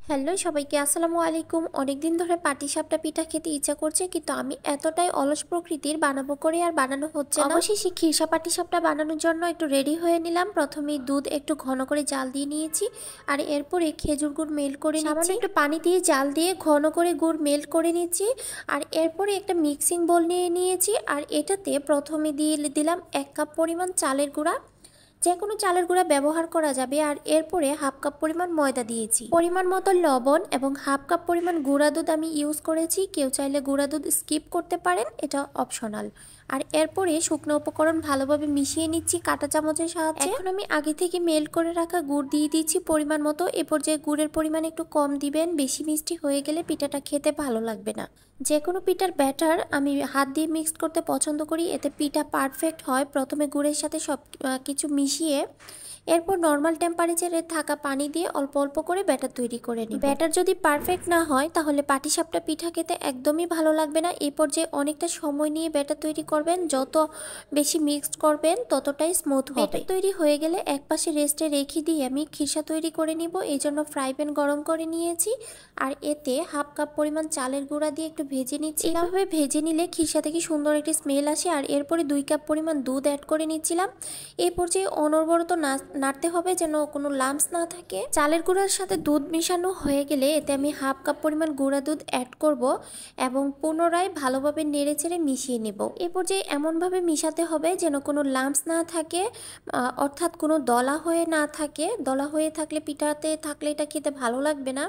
Hello সবাইকে, আসসালামু আলাইকুম। অনেকদিন ধরে পাটিসাপটা পিঠা খেতে ইচ্ছা করছে, কিন্তু আমি এতটাই অলস প্রকৃতির, বানাবো করে আর বানানো হচ্ছে না। অবশেষে খিরসা পাটিসাপটা বানানোর জন্য একটু রেডি হয়ে নিলাম। প্রথমেই দুধ একটু ঘন করে জাল দিয়ে নিয়েছি, আর এরপরে খেজুর গুড় মেল্ট করে সামান্য একটু পানি দিয়ে জাল দিয়ে ঘন করে গুড় মেল্ট করে নিচ্ছি। আর এরপরে একটা মিক্সিং বোল নিয়ে নিয়েছি, আর এটাতে প্রথমে দিয়ে দিলাম 1 কাপ পরিমাণ চালের গুঁড়া। যে কোনো চালের গুঁড়া ব্যবহার করা যাবে। আর এরপরে হাফ কাপ পরিমাণ ময়দা দিয়েছি, পরিমাণ মতো লবণ এবং হাফ কাপ পরিমাণ গুঁড়া দুধ আমি ইউজ করেছি। কেউ চাইলে গুঁড়া দুধ স্কিপ করতে পারেন, এটা অপশনাল। আর এরপরে শুকনো উপকরণ ভালোভাবে মিশিয়ে নিচ্ছি কাঁটা চামচের সাহায্যে। এখন আমি আগে থেকে মেল্ট করে রাখা গুড় দিয়ে দিচ্ছি পরিমাণ মতো। এ পর্যায়ে গুড়ের পরিমাণ একটু কম দিবেন, বেশি মিষ্টি হয়ে গেলে পিঠাটা খেতে ভালো লাগবে না। যে কোনো পিঠার ব্যাটার আমি হাত দিয়ে মিক্সড করতে পছন্দ করি, এতে পিঠা পারফেক্ট হয়। প্রথমে গুড়ের সাথে সব কিছু মিশিয়ে এরপর নর্মাল টেম্পারেচারে থাকা পানি দিয়ে অল্প অল্প করে ব্যাটার তৈরি করে নিই। ব্যাটার যদি পারফেক্ট না হয় তাহলে পাটিসাপটা পিঠা খেতে একদমই ভালো লাগবে না। এই পর্যায়ে অনেকটা সময় নিয়ে ব্যাটার তৈরি করবেন, যত বেশি মিক্সড করবেন ততটাই স্মুথ হবে। ব্যাটার তৈরি হয়ে গেলে এক পাশে রেস্টে রেখে দিয়ে আমি খিরসা তৈরি করে নিব। এই জন্য ফ্রাই প্যান গরম করে নিয়েছি, আর এতে হাফ কাপ পরিমাণ চালের গুঁড়া দিয়ে একটু ভেজে নিচ্ছি। এভাবে ভেজে নিলে খিরসা থেকে সুন্দর একটি স্মেল আসে। আর এরপরে 2 কাপ পরিমাণ দুধ অ্যাড করে নিচ্ছিলাম। এই পর্যায়ে অনবরত নাড়তে হবে যেন কোনো লাম্পস না থাকে। চালের গুঁড়ার সাথে দুধ মিশানো হয়ে গেলে এতে আমি হাফ কাপ পরিমাণ গুঁড়া দুধ অ্যাড করব এবং পুনরায় ভালোভাবে নেড়েচেড়ে মিশিয়ে নেব। এই পর্যায়ে এমনভাবে মিশাতে হবে যেন কোনো লাম্পস না থাকে, অর্থাৎ কোনো দলা হয়ে না থাকে। দলা হয়ে থাকলে পিঠাতে থাকলে এটা খেতে ভালো লাগবে না।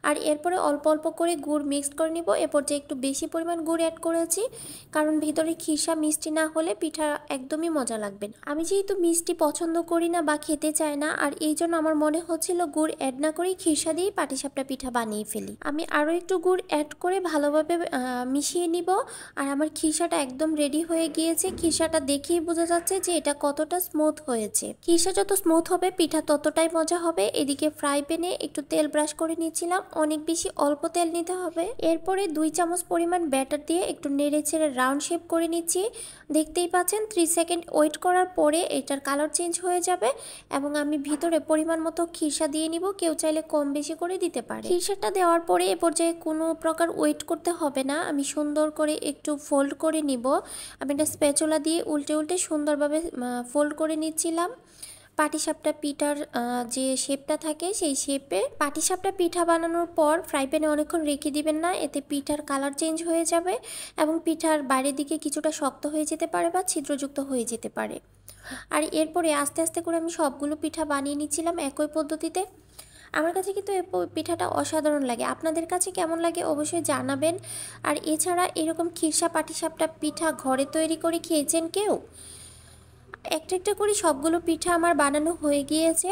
আর এরপরে অল্প অল্প করে গুড় মিক্সড করে নিব। এ পর্যায়ে একটু বেশি পরিমাণ গুড় অ্যাড করেছি, কারণ ভিতরে খিরসা মিষ্টি না হলে পিঠা একদমই মজা লাগবে না। আমি যেহেতু মিষ্টি পছন্দ করি না বা খেতে চাই না, আর এই জন্য আমার মনে হচ্ছিল গুড় অ্যাড না করেই খিরসা দিয়েই পাটিসাপটা পিঠা বানিয়ে ফেলি। আমি আরও একটু গুড় অ্যাড করে ভালোভাবে মিশিয়ে নিব। আর আমার খিরসাটা একদম রেডি হয়ে গিয়েছে। খিরসাটা দেখেই বোঝা যাচ্ছে যে এটা কতটা স্মুথ হয়েছে। খিরসা যত স্মুথ হবে পিঠা ততটাই মজা হবে। এদিকে ফ্রাই প্যানে একটু তেল ব্রাশ করে নিয়েছিলাম, অনেক বেশি অল্প তেল নিতে হবে। এরপরে 2 চামচ পরিমাণ ব্যাটার দিয়ে একটু নেড়ে ছেড়ে রাউন্ড শেপ করে নিচ্ছি। দেখতেই পাচ্ছেন 3 সেকেন্ড ওয়েট করার পরে এটার কালার চেঞ্জ হয়ে যাবে এবং আমি ভিতরে পরিমাণ মতো খিরসা দিয়ে নিব। কেউ চাইলে কম বেশি করে দিতে পারে। খিরসাটা দেওয়ার পরে এ পর্যায়ে কোনো প্রকার ওয়েট করতে হবে না। আমি সুন্দর করে একটু ফোল্ড করে নিব। আমি এটা স্প্যাচুলা দিয়ে উল্টে উল্টে সুন্দরভাবে ফোল্ড করে নিচ্ছিলাম। পাটিসাপটা পিঠার যে শেপটা থাকে সেই শেপে। পাটিসাপটা পিঠা বানানোর পর ফ্রাই প্যানে অনেকক্ষণ রেখে দিবেন না, এতে পিঠার কালার চেঞ্জ হয়ে যাবে এবং পিঠার বাইরের দিকে কিছুটা শক্ত হয়ে যেতে পারে বা ছিদ্রযুক্ত হয়ে যেতে পারে। আর এরপরে আস্তে আস্তে করে আমি সবগুলো পিঠা বানিয়ে নিচ্ছিলাম একই পদ্ধতিতে। আমার কাছে কিন্তু এই পিঠাটা অসাধারণ লাগে। আপনাদের কাছে কেমন লাগে অবশ্যই জানাবেন। আর এছাড়া এরকম খিরসা পাটিসাপটা পিঠা ঘরে তৈরি করে খেয়েছেন কেউ? একটা একটা করে সবগুলো পিঠা আমার বানানো হয়ে গিয়েছে,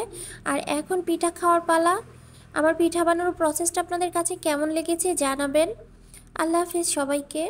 আর এখন পিঠা খাওয়ার পালা। আমার পিঠা বানানোর প্রসেসটা আপনাদের কাছে কেমন লেগেছে জানাবেন। আল্লাহ হাফিজ সবাইকে।